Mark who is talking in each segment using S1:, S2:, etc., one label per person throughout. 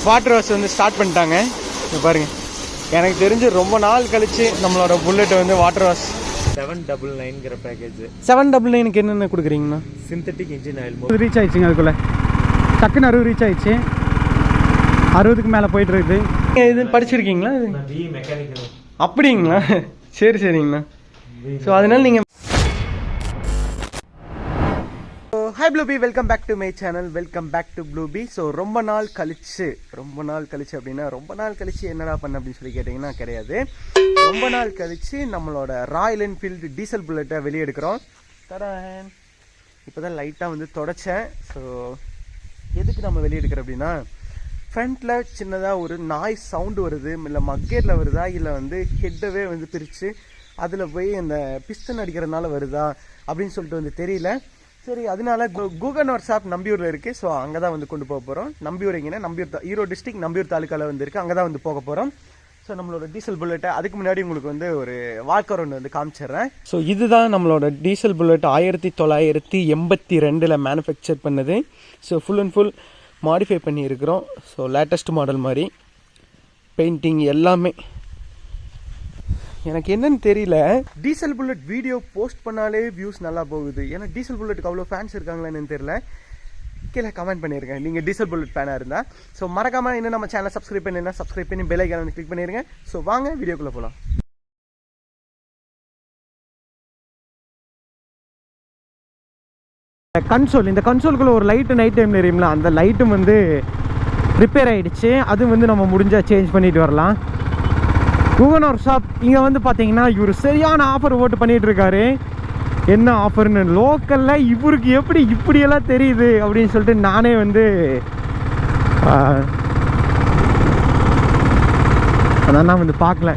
S1: Water wash வந்து start பண்ணிட்டாங்க. பாருங்க, எனக்கு தெரிஞ்சு ரொம்ப நாள் கழிச்சு நம்மளோட புல்லெட்டை வந்து வாட்டர் வாஷ்
S2: 799 பேக்கேஜ்.
S1: 799க்கு என்னென்ன கொடுக்குறீங்கண்ணா?
S2: சிந்தட்டிக் இன்ஜின் ஆயில்
S3: ரீச் ஆயிடுச்சுங்க. அதுக்குள்ளே டக்குன்னு 60 ரீச் ஆயிடுச்சு. 60க்கு மேலே போயிட்டு இருக்குது.
S1: இது படிச்சிருக்கீங்களா?
S2: மெக்கானிக்கல்.
S1: அப்படிங்களா? சரி சரிங்கண்ணா. ஸோ அதனால நீங்கள் ஹாய் ப்ளூபி, welcome back to my channel, welcome back to ப்ளூபி. ஸோ ரொம்ப நாள் கழிச்சு அப்படின்னா ரொம்ப நாள் கழிச்சு என்னடா பண்ண அப்படின்னு சொல்லி கேட்டிங்கன்னா கிடையாது. ரொம்ப நாள் கழிச்சு நம்மளோட ராயல் என்ஃபீல்டு டீசல் புல்லட்டை வெளியே எடுக்கிறோம். தரேன். இப்போ தான் லைட்டாக வந்து தொடச்சேன். ஸோ எதுக்கு நம்ம வெளியே எடுக்கிறோம் அப்படின்னா, ஃப்ரண்ட்டில் சின்னதாக ஒரு நாய் சவுண்டு வருது, இல்லை மக்கேட்டில் வருதா, இல்லை வந்து ஹெட்டவே வந்து பிரித்து அதில் போய் இந்த பிஸ்டன் அடிக்கிறதுனால வருதா அப்படின்னு சொல்லிட்டு வந்து தெரியல. சரி, அதனால கூகன் ஒர்க் ஷாப் நம்பியூரில் இருக்குது. ஸோ அங்கே தான் வந்து கொண்டு போக போகிறோம். நம்பியூர் எங்கன்னா ஈரோடு டிஸ்ட்ரிக்ட் நம்பியூர் தாலுக்காவில் வந்து இருக்குது. அங்கே தான் வந்து போக போகிறோம். ஸோ நம்மளோட டீசல் புல்லட்டை அதுக்கு முன்னாடி உங்களுக்கு வந்து ஒரு வால்க் அரவுண்ட் வந்து காமிச்சிடுறேன். ஸோ இதுதான் நம்மளோட டீசல் புல்லட் 1982 மேனுஃபேக்சர் பண்ணது. So full and full modify பண்ணியிருக்கிறோம். ஸோ லேட்டஸ்ட் மாடல் மாதிரி பெயிண்டிங் எல்லாமே. எனக்கு என்னன்னு தெரியல, டீசல் புல்லட் வீடியோ போஸ்ட் பண்ணாலே வியூஸ் நல்லா போகுது. ஏன்னா டீசல் புல்லட்டுக்கு அவ்வளோ ஃபேன்ஸ் இருக்காங்களான்னு தெரியல. கீழே கமெண்ட் பண்ணியிருக்கேன் நீங்கள் டீசல் புல்லட் ஃபேனாக இருந்தால். ஸோ மறக்காமல் இன்னும் நம்ம சேனலை சப்ஸ்கிரைப் பண்ணி பெல் ஐகானை வந்து கிளிக் பண்ணிடுங்க. ஸோ வாங்க வீடியோக்குள்ளே போகலாம்.
S3: கன்சோல், இந்த கன்சோலுக்குள்ள ஒரு லைட்டு நைட் டைம் எரியும்ல, அந்த லைட்டும் வந்து ரிப்பேர் ஆகிடுச்சு. அது வந்து நம்ம முடிஞ்சால் சேஞ்ச் பண்ணிட்டு வரலாம். கூகன் ஒர்க் ஷாப் இங்கே வந்து பார்த்தீங்கன்னா இவர் சரியான ஆஃபர் ஓட்டு பண்ணிகிட்டு இருக்காரு. என்ன ஆஃபர்னு லோக்கலில் இவருக்கு எப்படி இப்படியெல்லாம் தெரியுது அப்படின்னு சொல்லிட்டு நானே வந்து அதான் வந்து பார்க்கல.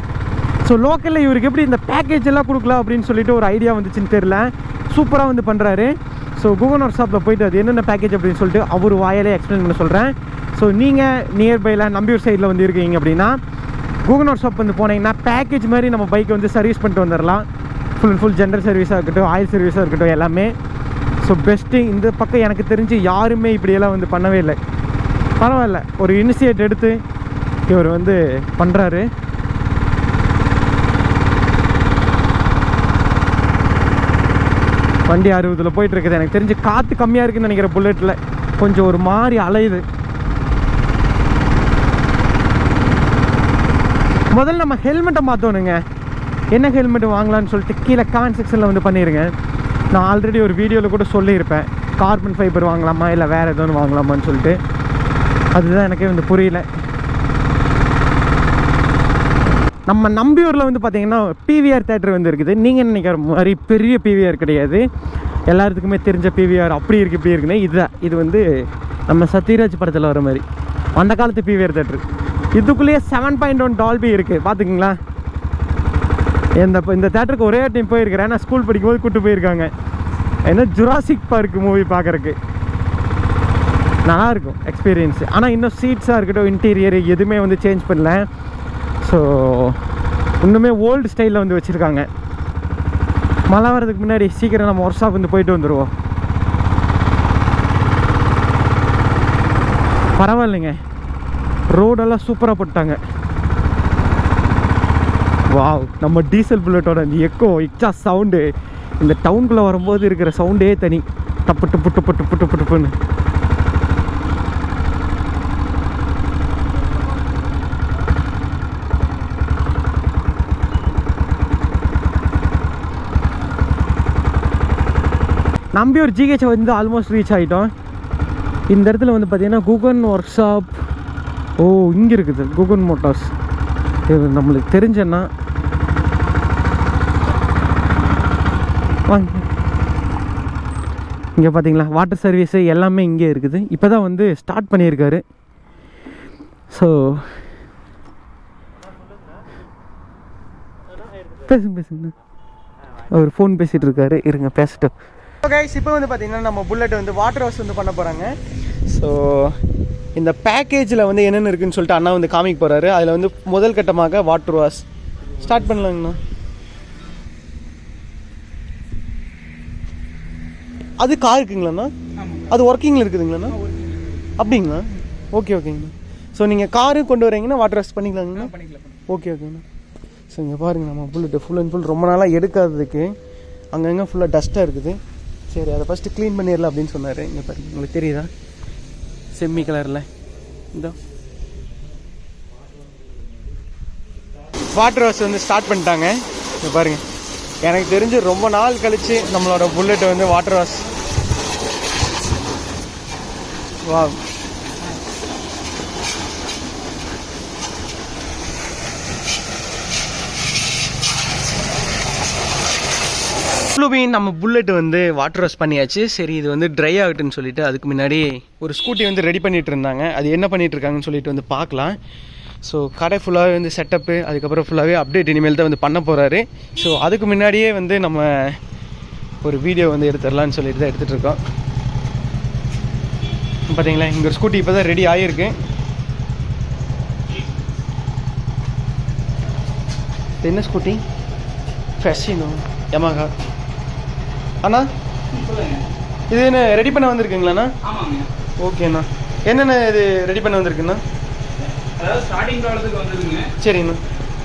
S3: ஸோ லோக்கலில் இவருக்கு எப்படி இந்த பேக்கேஜ் எல்லாம் கொடுக்கலாம் அப்படின்னு சொல்லிட்டு ஒரு ஐடியா வந்துச்சுன்னு தெரியல. சூப்பராக வந்து பண்ணுறாரு. ஸோ கூகன் ஒர்க் ஷாப்பில் போயிட்டு அது என்னென்ன பேக்கேஜ் அப்படின்னு சொல்லிட்டு அவர் வாயிலே எக்ஸ்பிளைன் பண்ண சொல்கிறேன். ஸோ நீங்கள் நியர்பையில் நம்பியூர் சைடில் வந்து இருக்கீங்க அப்படின்னா கூகன் ஒர்க் ஷாப் வந்து போனீங்கன்னா பேக்கேஜ் மாதிரி நம்ம பைக்கை வந்து சர்வீஸ் பண்ணிட்டு வந்துடலாம். ஃபுல் அண்ட் ஃபுல் ஜென்ரல் சர்வீஸாக இருக்கட்டும், ஆயில் சர்வீஸாக இருக்கட்டும், எல்லாமே. So best. இந்த பக்கம் எனக்கு தெரிஞ்சு யாருமே இப்படியெல்லாம் வந்து பண்ணவே இல்லை. பரவாயில்ல, ஒரு இனிஷியேட் எடுத்து இவர் வந்து பண்ணுறாரு. வண்டி 60ல் போயிட்டுருக்குது. எனக்கு தெரிஞ்சு காற்று கம்மியாக இருக்குதுன்னு நினைக்கிற புல்லட்டில் கொஞ்சம் ஒரு மாதிரி அலையுது. முதல்ல நம்ம ஹெல்மெட்டை மாற்றணுங்க. என்ன ஹெல்மெட் வாங்கலான்னு சொல்லிட்டு கீழே காமெண்ட் செக்ஷனில் வந்து பண்ணிடுங்க. நான் ஆல்ரெடி ஒரு வீடியோவில் கூட சொல்லியிருப்பேன், கார்பன் ஃபைபர் வாங்கலாமா இல்லை வேறு எதுவும் வாங்கலாமான்னு சொல்லிட்டு. அதுதான் எனக்கே வந்து புரியல. நம்ம நம்பியூரில் வந்து பார்த்திங்கன்னா பிவிஆர் தேட்டர் வந்து இருக்குது. நீங்கள் என்ன நினைக்கிற மாதிரி பெரிய பிவிஆர் கிடையாது, எல்லாத்துக்குமே தெரிஞ்ச பிவிஆர் அப்படி இருக்குது இப்படி இருக்குன்னு. இதுதான், இது வந்து நம்ம சத்யராஜ் படத்தில் வர மாதிரி அந்த காலத்து பிவிஆர் தேட்டரு. இதுக்குள்ளேயே 7.1 டால்பி இருக்குது, பார்த்துக்குங்களா. இந்த தேட்டருக்கு ஒரே டைம் போயிருக்கிறேன். நான் ஸ்கூல் படிக்கும்போது கூப்பிட்டு போயிருக்காங்க. ஏன்னா ஜுராசிக் பார்க் மூவி பார்க்குறக்கு நல்லாயிருக்கும் எக்ஸ்பீரியன்ஸு. ஆனால் இன்னும் சீட்ஸாக இருக்கட்டும், இன்டீரியர் எதுவுமே வந்து சேஞ்ச் பண்ணல. ஸோ இன்னுமே ஓல்டு ஸ்டைலில் வந்து வச்சுருக்காங்க. மழை வர்றதுக்கு முன்னாடி சீக்கிரம் நம்ம ஒர்க் ஷாப் வந்து போயிட்டு வந்துடுவோம். பரவாயில்லைங்க, ரோடெல்லாம் சூப்பராக போட்டாங்க. வாவ், நம்ம டீசல் புல்லட்டோட இந்த எக்ஸா சவுண்டு இந்த டவுனுக்குள்ளே வரும்போது இருக்கிற சவுண்டே தனி. டப்பு டப்பு டப்பு டப்பு டப்பு டப்புன்னு. நம்பியூர் ஜிஹெச் வந்து ஆல்மோஸ்ட் ரீச் ஆகிட்டோம். இந்த இடத்துல வந்து பார்த்தீங்கன்னா கூகன் ஒர்க் ஷாப், ஓ இங்கே இருக்குது கூகன் மோட்டார்ஸ். இது நம்மளுக்கு தெரிஞ்சேன்னா வாங்க. இங்கே பார்த்தீங்களா வாட்டர் சர்வீஸு எல்லாமே இங்கே இருக்குது. இப்போ தான் வந்து ஸ்டார்ட் பண்ணியிருக்காரு. ஸோ பேசுங்க. அவர் ஃபோன் பேசிகிட்டு இருக்காரு, இருங்க பேசிட்டோம்.
S1: கைஸ், இப்போ வந்து பார்த்தீங்கன்னா நம்ம புல்லட் வந்து வாட்டர் வாஷ் வந்து பண்ண போகிறாங்க. ஸோ இந்த பேக்கேஜில் வந்து என்னென்ன இருக்குதுன்னு சொல்லிட்டு அண்ணா வந்து காமிக்க போகிறாரு. அதில் வந்து முதல் கட்டமாக வாட்டர் வாஷ் ஸ்டார்ட் பண்ணலாங்கண்ணா. அது கார் இருக்குங்களாண்ணா? அது ஒர்க்கிங்கில் இருக்குதுங்களாண்ணா? அப்படிங்களா? ஓகேங்கண்ணா. ஸோ நீங்கள் காரும் கொண்டு வரீங்கன்னா வாட்டர் வாஷ் பண்ணிக்கலாங்கண்ணா?
S4: பண்ணிக்கலாம்.
S1: ஓகே ஓகேண்ணா. ஸோ இங்கே பாருங்கள் நம்ம புல்லட்டு ஃபுல் அண்ட் ஃபுல் ரொம்ப நாளாக எடுக்காததுக்கு அங்கங்கே ஃபுல்லாக டஸ்ட்டாக இருக்குது. சரி அதை ஃபஸ்ட்டு க்ளீன் பண்ணிடலாம் அப்படின்னு சொன்னார். இங்கே பாருங்கள் உங்களுக்கு தெரியுதா செம்மி கலரில் இந்த வாட்டர் வாஷ் வந்து ஸ்டார்ட் பண்ணிட்டாங்க. இங்கே பாருங்கள் எனக்கு தெரிஞ்சு ரொம்ப நாள் கழித்து நம்மளோட புல்லட்டை வந்து வாட்டர் வாஷ் வா ப்ளூபீன் நம்ம புல்லட் வந்து வாட்டர் வாஷ் பண்ணியாச்சு. சரி இது வந்து ட்ரை ஆகட்டுன்னு சொல்லிட்டு அதுக்கு முன்னாடி ஒரு ஸ்கூட்டி வந்து ரெடி பண்ணிட்டு இருந்தாங்க. அது என்ன பண்ணிட்டு இருக்காங்கன்னு சொல்லிட்டு வந்து பார்க்கலாம். ஸோ கடை ஃபுல்லாகவே வந்து செட்டப்பு அதுக்கப்புறம் ஃபுல்லாகவே அப்டேட் இனிமேல் தான் வந்து பண்ண போகிறாரு. ஸோ அதுக்கு முன்னாடியே வந்து நம்ம ஒரு வீடியோ வந்து எடுத்துடலான்னு சொல்லிட்டு தான் எடுத்துகிட்டு இருக்கோம். பார்த்தீங்களா இங்கே ஒரு ஸ்கூட்டி இப்போ தான் ரெடி ஆகிருக்கு. என்ன ஸ்கூட்டி? Fascino Yamaha. அண்ணா இது என்ன ரெடி பண்ண வந்திருக்குங்களாண்ணா?
S4: ஆமாங்க.
S1: ஓகேண்ணா. என்னென்ன இது ரெடி பண்ண வந்திருக்குண்ணா?
S4: அதாவது ஸ்டார்டிங் ப்ராடக்ட்டுக்கு வந்துருங்க.
S1: சரிண்ணா.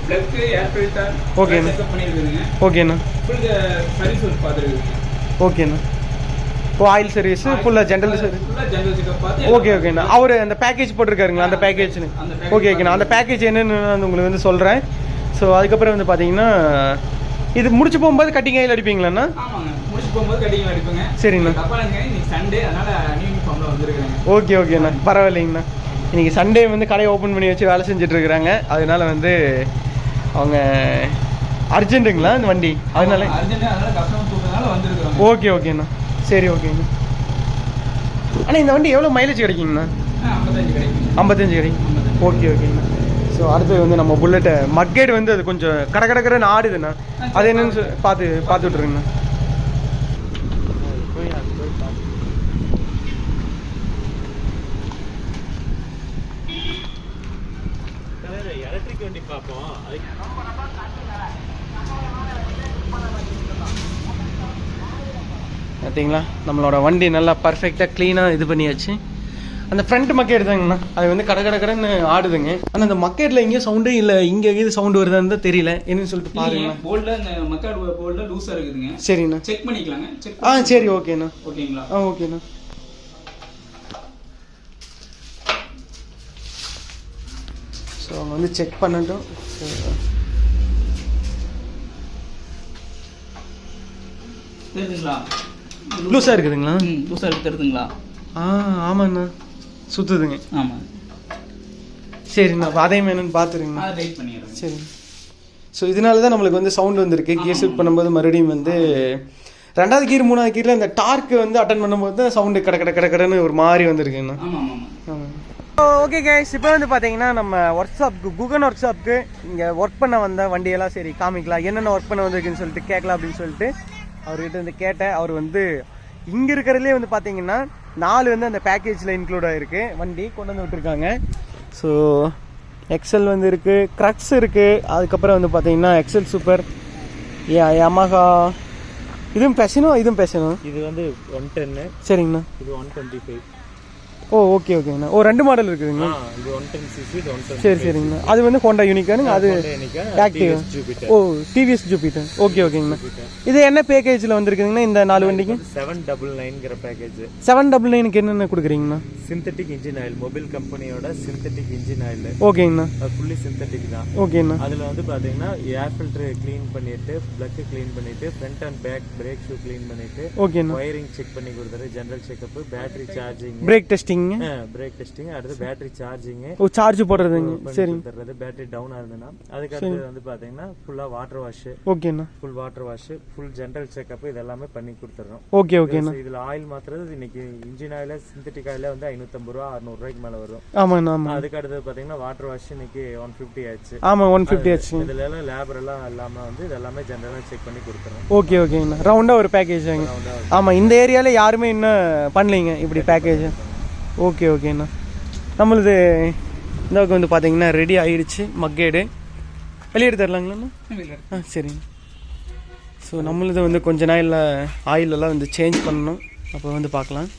S4: பிளக், ஏர் ஃபில்டர்
S1: ஓகேண்ணா.
S4: செக்அப் பண்ணிருக்குங்க.
S1: ஓகேண்ணா.
S4: ஃபுல் சர்வீஸ் ஒர்க் பார்த்துருக்குங்க.
S1: ஓகேண்ணா. ஓ ஆயில் சர்வீஸ் ஃபுல்லாக ஜென்ரல் சர்வீஸ்.
S4: ஃபுல்லாக ஜெனரல் செக்அப் பார்த்து.
S1: ஓகே ஓகேண்ணா. அவர் அந்த பேக்கேஜ் போட்டிருக்காருங்களா? அந்த பேக்கேஜ்னு ஓகே ஓகேண்ணா. அந்த பேக்கேஜ் என்னென்னு நான் உங்களுக்கு வந்து சொல்கிறேன். ஸோ அதுக்கப்புறம் வந்து பார்த்தீங்கன்னா இது முடிச்சு போகும்போது கட்டிங் ஆயில் அடிப்பீங்களாண்ணா?
S4: ஆமாங்க. முடிச்சு போகும்போது கட்டிங் அடிப்பேங்க.
S1: சரிண்ணா.
S4: தப்பாங்க இன்னைக்கு சண்டே அதனால யூனிஃபார்ம்ல வந்துருக்காங்க.
S1: ஓகே ஓகேண்ணா பரவாயில்லைங்கண்ணா. இன்றைக்கி சண்டே வந்து கடையை ஓப்பன் பண்ணி வச்சு வேலை செஞ்சிட்ருக்குறாங்க. அதனால வந்து அவங்க அர்ஜென்ட்டுங்களா இந்த வண்டி? அதனால
S4: கஸ்டமர் கூப்பிட்டனால வந்துருக்காங்க.
S1: ஓகே ஓகேண்ணா. சரி ஓகேண்ணா. ஆனால் இந்த வண்டி எவ்வளோ மைலேஜ் கிடைக்குங்கண்ணா?
S4: 55 கிடைக்கும்.
S1: 55 கிடைக்கும். ஓகே ஓகேண்ணா. ஸோ அடுத்து வந்து நம்ம புல்லட்டை மக்கேடு வந்து அது கொஞ்சம் கடற்கடன்னு ஆடுதுண்ணா. அது என்னன்னு பார்த்து விட்ருங்கண்ணா.
S2: எலக்ட்ரிக் வண்டி பார்ப்போம்.
S1: பார்த்தீங்களா நம்மளோட வண்டி நல்லா பர்ஃபெக்டாக க்ளீனாக இது பண்ணியாச்சு. அந்த ஃப்ரண்ட் மக்கேட் தாங்கண்ணா அது வந்து கடற்கடன்னு ஆடுதுங்க. ஆனால் அந்த மக்கேட்டில் எங்கேயும் சவுண்டே இல்லை. இங்கே எங்கேயும் சவுண்டு வருதான்னு தான் தெரியல. என்னன்னு சொல்லிட்டு பாருங்கண்ணா.
S4: போல்டில் இந்த மக்காட் போல்டில் லூஸாக இருக்குதுங்க.
S1: சரிண்ணா.
S4: செக் பண்ணிக்கலாங்க. செக்
S1: சரி ஓகேண்ணா.
S4: ஓகேங்களா?
S1: ஓகேண்ணா. ஸோ அவங்க வந்து செக் பண்ணட்டும்.
S4: தெரியுதுங்களா?
S1: லூஸாக இருக்குதுங்களா?
S4: லூஸாக இருக்கு தெரியுதுங்களா?
S1: ஆமாண்ணா சுற்றுதுங்க.
S4: ஆமாம்.
S1: சரிண்ணா அதையும் என்னன்னு பார்த்துருங்கண்ணா.
S4: அதை டைட் பண்ணிடுறேன்.
S1: சரிங்க. ஸோ இதனால தான் நம்மளுக்கு வந்து சவுண்ட் வந்திருக்கு. கியர் ஷிஃப்ட் பண்ணும்போது மறுபடியும் வந்து ரெண்டாவது கீர் மூணாவது கீரில் அந்த டார்க்கு வந்து அட்டன் பண்ணும்போது தான் சவுண்டு கடன்னு ஒரு மாதிரி வந்திருக்குங்கண்ணா.
S4: ஆமாம் ஆமாம்.
S1: ஓகே கைஸ், இப்போ வந்து பார்த்தீங்கன்னா நம்ம ஒர்க் ஷாப்க்கு குகன் ஒர்க் ஷாப்க்கு இங்கே ஒர்க் பண்ண வந்த வண்டியெல்லாம் சரி காமிக்கலாம், என்னென்ன ஒர்க் பண்ண வந்திருக்குன்னு சொல்லிட்டு கேட்கலாம் அப்படின்னு சொல்லிட்டு அவர்கிட்ட வந்து கேட்டேன். அவர் வந்து இங்கே இருக்கிறதுலே வந்து பார்த்தீங்கன்னா 4 வந்து அந்த பேக்கேஜில் இன்க்ளூட் ஆகிருக்கு. வண்டி கொண்டு வந்து விட்டுருக்காங்க. ஸோ எக்ஸல் வந்து இருக்குது, க்ரக்ஸ் இருக்குது, அதுக்கப்புறம் வந்து பார்த்தீங்கன்னா எக்ஸல் சூப்பர், யமஹா, இதுவும் பேசணும் இதுவும் பேசணும்.
S2: இது வந்து 110.
S1: சரிங்கண்ணா.
S2: இது 125.
S1: ஓ ஓகே ஓகேங்கண்ணா. ஓ 2 மாடல் இருக்குதுங்கண்ணா.
S2: இது 110cc, இது 125.
S1: சரி சரிங்கண்ணா. அது வந்து ஹோண்டா யூனிகானுங்க, அது ஆக்டிவ். ஓ டிவிஎஸ் ஜூபிட்டர். ஓகே ஓகேங்கண்ணா. இது என்ன பேக்கேஜில் வந்துருக்குதுங்கண்ணா இந்த 4 வண்டிக்கு?
S2: 799ங்கிற பேக்கேஜ்.
S1: 799க்கு என்னென்ன கொடுக்குறீங்கண்ணா?
S2: சிந்தட்டிக் இன்ஜின் ஆயில், மொபைல் கம்பெனியோட சிந்தட்டிக் இன்ஜின் ஆயில்.
S1: ஓகேங்கண்ணா.
S2: அது ஃபுல்லி சிந்தட்டிக் தான்.
S1: ஓகேண்ணா.
S2: அதில் வந்து பார்த்தீங்கன்னா ஏர் ஃபில்டர் க்ளீன் பண்ணிட்டு, பிளக் க்ளீன் பண்ணிட்டு, front and back brake shoe clean பண்ணிட்டு,
S1: ஓகேண்ணா.
S2: ஒயரிங் செக் பண்ணி கொடுத்துரு, general checkup, battery charging,
S1: brake testing,
S2: brake testing, அடுத்து பேட்டரி சார்ஜிங்,
S1: ஓ சார்ஜ் போடுறதுங்க. சரி.
S2: தர்றது பேட்டரி டவுன் ஆகுதுன்னா அதுக்கு அடுத்து வந்து பார்த்தீங்கன்னா ஃபுல்லாக வாட்டர் வாஷ்.
S1: ஓகேண்ணா.
S2: Full water wash, full general checkup, இது எல்லாமே பண்ணி கொடுத்துறோம்.
S1: ஓகே ஓகேண்ணா.
S2: இதில் ஆயில் மாத்துறது இன்னைக்கு இன்ஜின் ஆயில் சிந்தட்டிக் ஆயில் வந்து 550 ரூபா 600 ரூபாய்க்கு மேலே வரும்.
S1: ஆமாண்ணா. ஆமாம்.
S2: அதுக்கு அடுத்து பார்த்தீங்கன்னா வாட்டர் வாஷ் இன்னைக்கு 150 ஆச்சு.
S1: ஆமாம் 150 ஆச்சு.
S2: இதுல எல்லாம் லேபர் எல்லாம் இல்லாமல் வந்து இது எல்லாமே ஜெனரலாக செக் பண்ணி கொடுத்துறோம்.
S1: ஓகே ஓகேங்கண்ணா. ரவுண்டாக ஒரு பேக்கேஜ் வாங்க. ஆமாம் இந்த ஏரியாவில் யாருமே இன்னும் பண்ணலைங்க இப்படி பேக்கேஜ். ஓகே ஓகேண்ணா. நம்மளது இந்த வந்து பார்த்தீங்கன்னா ரெடி ஆகிடுச்சு. மக்கேடு வெளியே தரலாங்களாண்ணா? சரிங்க. ஸோ நம்மளது வந்து கொஞ்ச நாளில் ஆயிலெல்லாம் வந்து சேஞ்ச் பண்ணணும். அப்போ வந்து பார்க்கலாம்.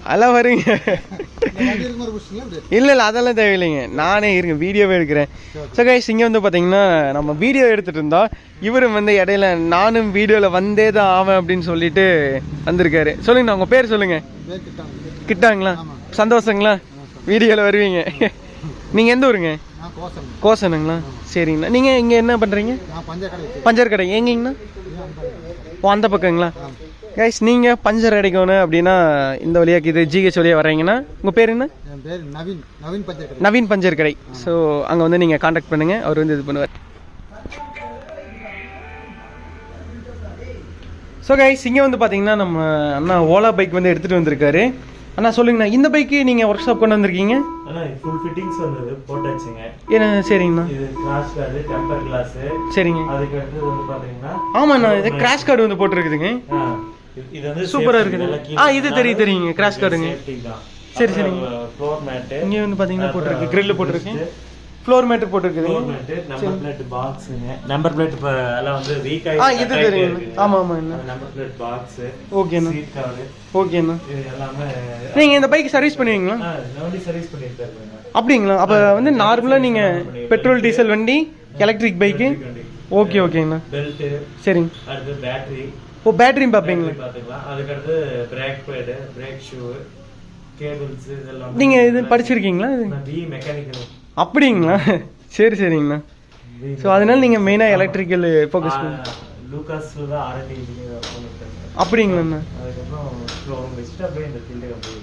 S1: அதெல்லாம் வருங்க. இல்லை இல்லை அதெல்லாம் தேவையில்லைங்க, நானே இருங்க வீடியோவே எடுக்கிறேன். ஸோ கைஸ் இங்கே வந்து பார்த்தீங்கன்னா நம்ம வீடியோ எடுத்துகிட்டு இருந்தோம், இவரும் வந்து இடையில நானும் வீடியோவில் வந்தே தான் ஆவேன் அப்படின்னு சொல்லிட்டு வந்திருக்காரு. சொல்லுங்கண்ணா உங்கள் பேர் சொல்லுங்கள். கிட்டாங்களா? சந்தோஷங்களா? வீடியோவில் வருவீங்க. நீங்கள் எந்த ஊருங்க? கோசனுங்களா? சரிங்கண்ணா. நீங்கள் இங்கே என்ன பண்ணுறீங்க? பஞ்சர் கடை எங்கேங்கண்ணா? ஓ அந்த பக்கங்களா? கைஸ் நீங்கள் பஞ்சர் அடைக்கணும் அப்படின்னா இந்த வழியாக இது ஜிஹெச் வழியாக வர்றீங்கன்னா உங்கள் பேர் என்ன? நவீன் பஞ்சர் கடை. ஸோ அங்கே வந்து நீங்கள் காண்டாக்ட் பண்ணுங்கள், அவர் வந்து இது பண்ணுவார். ஸோ கைஸ் இங்கே வந்து பார்த்தீங்கன்னா நம்ம அண்ணா ஓலா பைக் வந்து எடுத்துகிட்டு வந்திருக்காரு. அண்ணா சொல்லுங்கண்ணா, இந்த பைக்கு நீங்கள் ஒர்க் ஷாப் கொண்டு வந்திருக்கீங்க?
S2: ஃபுல் ஃபிட்டிங்ஸ் வந்தது போட்டாச்சுங்க.
S1: ஏன்னா சரிங்கண்ணா.
S2: இது கிராஷ் கார்டு, டெம்பர் கிளாஸ். சரிங்க. அதுக்கு அடுத்து வந்து பார்த்தீங்கன்னா
S1: ஆமாண்ணா இது கிராஷ் கார்டு வந்து போட்டுருக்குதுங்க.
S2: இது வந்து
S1: சூப்பரா இருக்குது. இது தெரியுங்க கிராஷ் கார்டுங்க. சரி சரிங்க.
S2: ஃப்ளோர் மேட்
S1: இங்க வந்து பாத்தீங்கன்னா போட்டுருக்கு, grill போட்டுருக்கு, ஃப்ளோர் மேட் போட்டுருக்குது.
S2: ஃப்ளோர் மேட், நம்பர் பிளேட் பாக்ஸ்ங்க. நம்பர் பிளேட் எல்லாம் வந்து வீக் ஆயி
S1: இது தெரியும். ஆமா ஆமா என்ன
S2: நம்பர் பிளேட் பாக்ஸ்.
S1: ஓகேண்ணா.
S2: Seat cover.
S1: ஓகேண்ணா.
S2: இது எல்லாமே
S1: நீங்க இந்த பைக் சர்வீஸ் பண்ணுவீங்களா?
S2: நான் சர்வீஸ் பண்ணிருக்கேன்.
S1: அப்படிங்களா? அப்ப வந்து நார்மலா நீங்க பெட்ரோல் டீசல் வண்டி, எலக்ட்ரிக் பைக். ஓகே ஓகேங்கண்ணா.
S2: பெல்ட்.
S1: சரிங்க.
S2: அடுத்து பேட்டரி.
S1: ஓ பேட்டரியும் பார்ப்பீங்களா?
S2: பாத்துக்கலாம். அதுக்கு அடுத்து brake pad, brake shoe, cables இதெல்லாம்.
S1: நீங்க இது படிச்சிருக்கீங்களா?
S2: BE mechanical.
S1: அப்படிங்களா? சரி சரிங்கண்ணா. ஸோ அதனால நீங்கள் மெயினாக எலக்ட்ரிக்கல் ஃபோக்கஸ் பண்ணி
S2: லூகாஸ்ல தான் ஆர்என்டி இன்ஜினியர் பண்ணிருக்கேன்.
S1: அப்படிங்களாண்ணா?
S2: அதுக்கப்புறம் ஷோரூம் வச்சுட்டு அப்படியே இந்த ஃபீல்டே வந்து.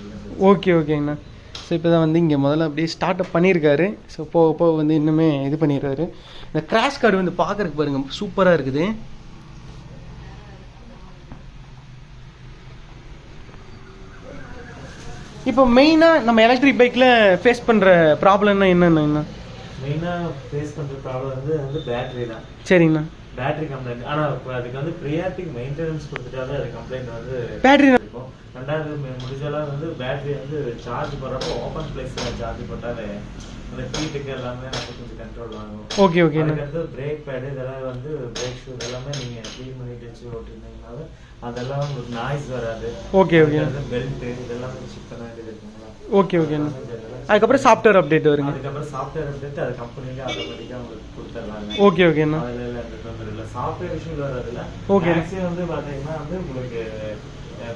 S1: ஓகே ஓகேங்கண்ணா. ஸோ இப்போ தான் வந்து இங்கே முதல்ல அப்படியே ஸ்டார்ட் அப் பண்ணியிருக்காரு. ஸோ போக போக வந்து இன்னுமே இது பண்ணிடுறாரு. இந்த கிராஷ் கார்டு வந்து பார்க்குறதுக்கு பாருங்கள் சூப்பராக இருக்குது. இப்போ மெயினாக நம்ம எலக்ட்ரிக் பைக்கில் ஃபேஸ் பண்ணுற ப்ராப்ளம்னா என்னென்னா?
S2: மெயினாக ஃபேஸ் பண்ணுற ப்ராப்ளம் வந்து பேட்டரி தான்.
S1: சரிங்கண்ணா.
S2: Battery complaint. ஆனால் அதுக்கு வந்து ப்ரியாரிட்டிக் மெயின்டெனன்ஸ் கொடுத்துட்டாலே அது கம்ப்ளைண்ட் வந்து
S1: பேட்டரி
S2: இருக்கும். ரெண்டாவது முடிஞ்சளவு வந்து பேட்டரி வந்து சார்ஜ் போடுறப்போ ஓப்பன் பிளேஸில் சார்ஜ் போட்டாலே அந்த ஹீட்டுக்கு எல்லாமே கொஞ்சம் கண்ட்ரோல் ஆகும்.
S1: Okay okay.
S2: அதுக்கடுத்து பிரேக் பேடு இதெல்லாம் வந்து பிரேக் ஷூ இதெல்லாமே நீங்கள் க்ளீன் பண்ணிட்டு வச்சு ஓட்டிருந்தீங்கனால அதெல்லாம் உங்களுக்கு நாய்ஸ் வராது.
S1: Okay okay.
S2: பெல்ட் இதெல்லாம் செக் பண்ண வேண்டியது இருக்குங்களா?
S1: ஓகே ஓகேண்ணா. அதுக்கப்புறம் சாஃப்ட்வேர் அப்டேட் வருங்க.
S2: அதுக்கப்புறம் சாஃப்ட்வேர் அப்டேட் அது கம்பெனிலே ஆட்டோமேட்டிக்காக உங்களுக்கு கொடுத்துட்றாங்க.
S1: ஓகே ஓகேண்ணா.
S2: அதில் எந்த தொந்தரவு இல்லை. சாஃப்ட்வேர் இஷ்யூ வர்றதில்ல.
S1: ஓகே.
S2: மேக்ஸிமம் வந்து பார்த்தீங்கன்னா வந்து உங்களுக்கு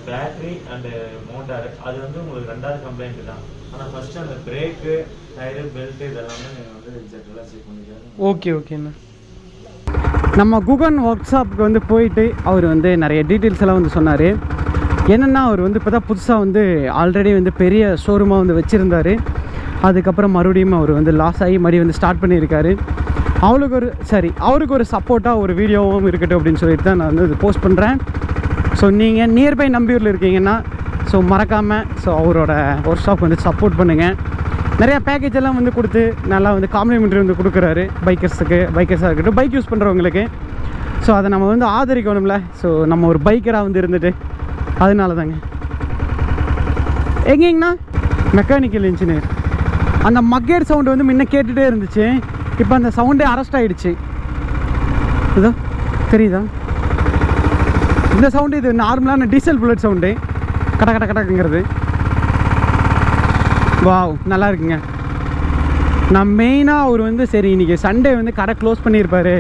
S2: பேட்டரி அண்டு மோட்டார் அது வந்து உங்களுக்கு ரெண்டாவது கம்ப்ளைண்ட் தான். ஆனால் ஃபர்ஸ்ட் அந்த பிரேக்கு, டயரு, பெல்ட் இதெல்லாமே நீங்கள் வந்து ஜென்ரலாக செக் பண்ணிக்கலாம்.
S1: ஓகே ஓகேண்ணா.
S3: நம்ம குகன் ஒர்க் ஷாப்புக்கு வந்து போயிட்டு அவர் வந்து நிறைய டீட்டெயில்ஸ் எல்லாம் வந்து சொன்னார். என்னென்னா அவர் வந்து இப்போ தான் புதுசாக வந்து ஆல்ரெடி வந்து பெரிய ஷோரூமாக வந்து வச்சுருந்தார். அதுக்கப்புறம் மறுபடியும் அவர் வந்து லாஸ் ஆகி மறுபடியும் வந்து ஸ்டார்ட் பண்ணியிருக்காரு. அவருக்கு ஒரு சப்போர்ட்டாக ஒரு வீடியோவும் இருக்கட்டும் அப்படின்னு சொல்லிட்டு தான் நான் வந்து இது போஸ்ட் பண்ணுறேன். ஸோ நீங்கள் நியர்பை நம்பியூரில் இருக்கீங்கன்னா ஸோ மறக்காமல் அவரோட ஒர்க் ஷாப் வந்து சப்போர்ட் பண்ணுங்கள். நிறையா பேக்கேஜ் எல்லாம் வந்து கொடுத்து நல்லா வந்து காம்ப்ளிமெண்ட்ரி வந்து கொடுக்குறாரு பைக்கர்ஸாக இருக்கட்டும், பைக் யூஸ் பண்ணுறவங்களுக்கு. ஸோ அதை நம்ம வந்து ஆதரிக்கணும்ல. ஸோ நம்ம ஒரு பைக்கராக வந்து இருந்துட்டு அதனால தாங்க. எங்கேங்கண்ணா? Mechanical engineer. அந்த மக்கேட் சவுண்டு வந்து முன்ன கேட்டுகிட்டே இருந்துச்சு, இப்போ அந்த சவுண்டே அரெஸ்ட் ஆகிடுச்சு. இதோ தெரியுதா இந்த சவுண்டு? இது நார்மலான டீசல் புல்லட் சவுண்டு, கட கட கடக்குங்கிறது. வாவ் நல்லா இருக்குங்க. நான் மெயினாக அவர் வந்து சரி இன்றைக்கி சண்டே வந்து கடை க்ளோஸ் பண்ணியிருப்பார்,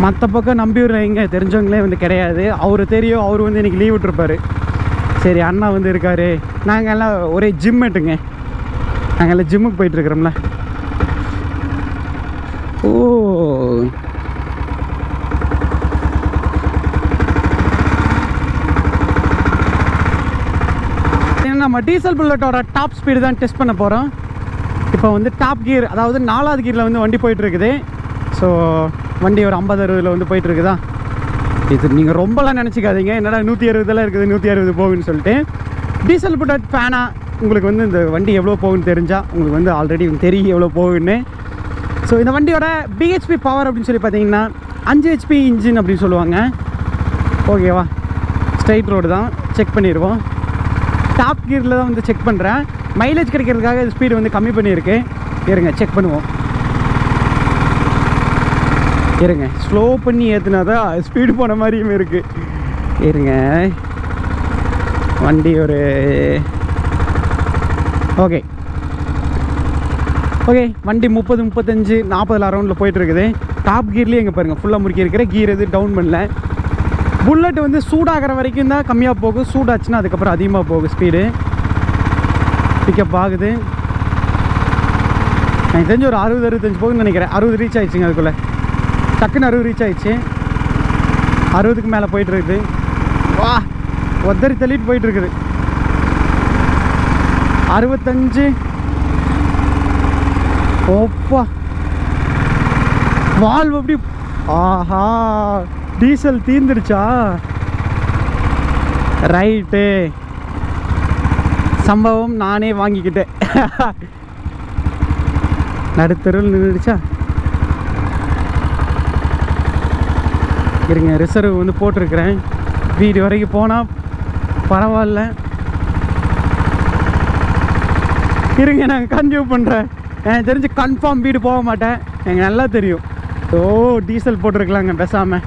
S3: மற்ற பக்கம் நம்பியூரில் எங்கே தெரிஞ்சவங்களே வந்து கிடையாது. அவர் தெரியும், அவர் வந்து இன்றைக்கி லீவ் விட்டுருப்பார். சரி அண்ணா வந்து இருக்கார், நாங்கள் எல்லாம் ஒரே ஜிம்மேட்டுங்க, நாங்கள் எல்லாம் ஜிம்முக்கு போயிட்டுருக்குறோம்ல. ஓ நம்ம டீசல் புல்லட்டோட டாப் ஸ்பீடு தான் டெஸ்ட் பண்ண போகிறோம். இப்போ வந்து டாப் கியர், அதாவது 4வது கியரில் வந்து வண்டி போயிட்டுருக்குது. ஸோ வண்டி ஒரு 50-60 வந்து போயிட்டுருக்குதா. இது நீங்கள் ரொம்பலாம் நினச்சிக்காதீங்க, என்னடா 160 இருக்குது 160 போகுன்னு சொல்லிட்டு. டீசல் புல்லட் ஃபேனாக உங்களுக்கு வந்து இந்த வண்டி எவ்வளோ போகுன்னு தெரிஞ்சால் உங்களுக்கு வந்து ஆல்ரெடி தெரியும் எவ்வளோ போகுன்னு. ஸோ இந்த வண்டியோட பிஹெச்பி பவர் அப்படின்னு சொல்லி பார்த்தீங்கன்னா 5 HP இன்ஜின் அப்படின்னு சொல்லுவாங்க. ஓகேவா, ஸ்ட்ரைட் ரோடு தான், செக் பண்ணிடுவோம். டாப் கியரில் தான் வந்து செக் பண்ணுறேன். மைலேஜ் கிடைக்கிறதுக்காக ஸ்பீடு வந்து கம்மி பண்ணியிருக்கு. இருங்க செக் பண்ணுவோம். இருங்க ஸ்லோ பண்ணி ஏற்றுனா தான் ஸ்பீடு போன மாதிரியுமே இருக்குது. இருங்க வண்டி ஒரு ஓகே வண்டி 30-35-40 அரௌண்டில் போயிட்டுருக்குது. டாப் கியர்லேயே எங்கே பாருங்கள் ஃபுல்லாக முறுக்கி இருக்கிற கீர் எது டவுன் பண்ணல. புல்லட் வந்து சூடாகிற வரைக்கும் தான் கம்மியாக போகும், சூடாச்சுன்னா அதுக்கப்புறம் அதிகமாக போகும் ஸ்பீடு. பிக்கப் ஆகுது. எனக்கு தெரிஞ்சு ஒரு 60-65 போகுதுன்னு நினைக்கிறேன். 60 ரீச் ஆகிடுச்சிங்க அதுக்குள்ளே. டக்குன்னு 60 ரீச் ஆகிடுச்சு. 60க்கு மேலே போயிட்டுருக்குது. வா ஒத்தரி தள்ளிட்டு போயிட்டுருக்குது. 65. ஓப்பா வால்வ் எப்படி, ஆஹா டீசல் தீர்ந்துடுச்சா? ரைட்டு, சம்பவம் நானே வாங்கிக்கிட்டேன். நடுத்தருள் நின்றுடுச்சா? இருங்க, ரிசர்வ் வந்து போட்டிருக்கிறேன். வீடு வரைக்கும் போனால் பரவாயில்ல. இருங்க நான் கன்டினியூ பண்ணுறேன். எனக்கு தெரிஞ்சு கன்ஃபார்ம் வீடு போக மாட்டேன், எனக்கு நல்லா தெரியும். ஓ டீசல் போட்டிருக்கலாங்க பேசாமல்.